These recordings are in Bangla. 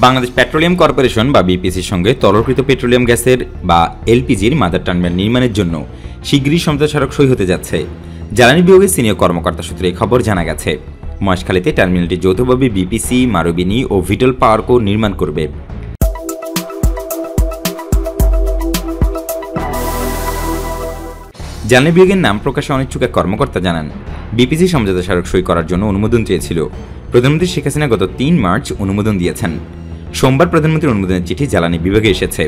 বাংলাদেশ পেট্রোলিয়াম কর্পোরেশন বা বিপিসির সঙ্গে তরলকৃত পেট্রোলিয়াম গ্যাসের বা এলপিজির মাদার টার্মিনাল নির্মাণের জন্য শীঘ্রই সমঝোতা স্মারক সই হতে যাচ্ছে। জ্বালানি বিভাগের সিনিয়র কর্মকর্তা সূত্রে এই খবর জানা গেছে। মহেশখালীতে টার্মিনালটি যৌথভাবে বিপিসি, মারুবিনি ও ভিটল পাওয়ার কো নির্মাণ করবে। জ্বালানি বিভাগের নাম প্রকাশে অনিচ্ছুক এক কর্মকর্তা জানান, বিপিসি সমঝোতা স্মারক সই করার জন্য অনুমোদন চেয়েছিল। প্রধানমন্ত্রী শেখ হাসিনা গত ৩ মার্চ অনুমোদন দিয়েছেন। সোমবার প্রধানমন্ত্রীর অনুমোদনের চিঠি জ্বালানি বিভাগে এসেছে।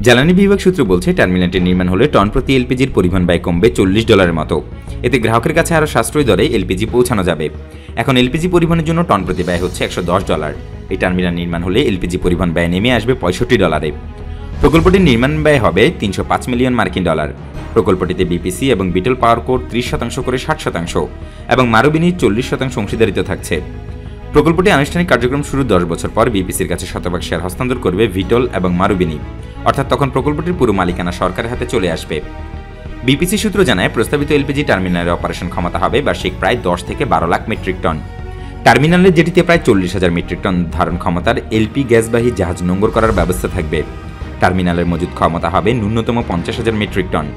জ্বালানি বিভাগ সূত্র বলছে, টার্মিনালটির নির্মাণ হলে টন প্রতি এলপিজির পরিবহন ব্যয় কমবে $40 মতো। এতে গ্রাহকের কাছে আরও সাশ্রয়ী দরে এলপিজি পৌঁছানো যাবে। এখন এলপিজি পরিবহনের জন্য টন প্রতি ব্যয় হচ্ছে $110। এই টার্মিনাল নির্মাণ হলে এলপিজি পরিবহন ব্যয় নেমে আসবে $65। প্রকল্পটির নির্মাণ ব্যয় হবে $305 মিলিয়ন। প্রকল্পটিতে বিপিসি এবং ভিটল পাওয়ার কোর 30% করে 60% এবং মারুবিনির 40% অংশীদারিত্ব থাকছে। প্রকল্পটি আনুষ্ঠানিক কার্যক্রম শুরুর 10 বছর পর বিপিসির কাছে শতভাগ শেয়ার হস্তান্তর করবে ভিটল এবং মারুবিনি, অর্থাৎ তখন প্রকল্পটির পুরো মালিকানা সরকারের হাতে চলে আসবে। বিপিসি সূত্র জানায়, প্রস্তাবিত এলপিজি টার্মিনালের অপারেশন ক্ষমতা হবে বার্ষিক প্রায় 10 থেকে 12 লাখ মেট্রিক টন। টার্মিনালের জেটিতে প্রায় 40,000 মেট্রিক টন ধারণ ক্ষমতার এলপি গ্যাসবাহী জাহাজ নোঙর করার ব্যবস্থা থাকবে। টার্মিনালের মজুদ ক্ষমতা হবে ন্যূনতম 50,000 মেট্রিক টন।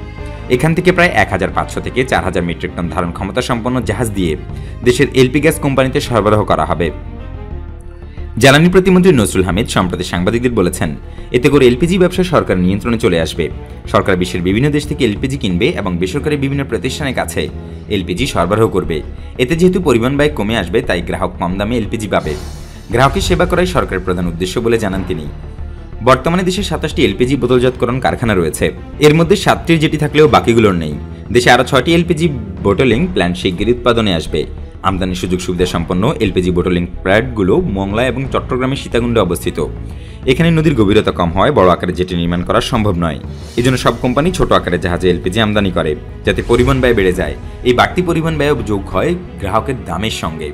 এখান থেকে প্রায় 1,500 থেকে 4,000 মেট্রিক টন ধারণ ক্ষমতা সম্পন্ন জাহাজ দিয়ে দেশের এলপি গ্যাস কোম্পানিতে সরবরাহ করা হবে। জ্বালানি প্রতিমন্ত্রী নসরুল হামিদ সম্প্রতি সাংবাদিকদের বলেছেন, এতে করে এলপিজি ব্যবসা সরকার নিয়ন্ত্রণে চলে আসবে। সরকার বিশ্বের বিভিন্ন দেশ থেকে এলপিজি কিনবে এবং বেসরকারি বিভিন্ন প্রতিষ্ঠানের কাছে এলপিজি সরবরাহ করবে। এতে যেহেতু পরিবহন ব্যয় কমে আসবে, তাই গ্রাহক কম দামে এলপিজি পাবে। গ্রাহকের সেবা করাই সরকারের প্রধান উদ্দেশ্য বলে জানান তিনি। বর্তমানে দেশে 27টি এলপিজি বোতলজাতকরণ কারখানা রয়েছে। এর মধ্যে 7টির জেটি থাকলেও বাকিগুলোর নেই। দেশে আরও 6টি এলপিজি বোটলিং প্ল্যান্ট শিগগিরই উৎপাদনে আসবে। আমদানির সুযোগ সুবিধা সম্পন্ন এলপিজি বোটলিং প্ল্যান্টগুলো মংলা এবং চট্টগ্রামের সীতাকুণ্ডে অবস্থিত। এখানে নদীর গভীরতা কম হয় বড় আকারের জেটি নির্মাণ করা সম্ভব নয়। এজন্য সব কোম্পানি ছোট আকারের জাহাজে এলপিজি আমদানি করে, যাতে পরিবহন ব্যয় বেড়ে যায়। এই বাড়তি পরিবহন ব্যয় যোগ হয় গ্রাহকের দামের সঙ্গে।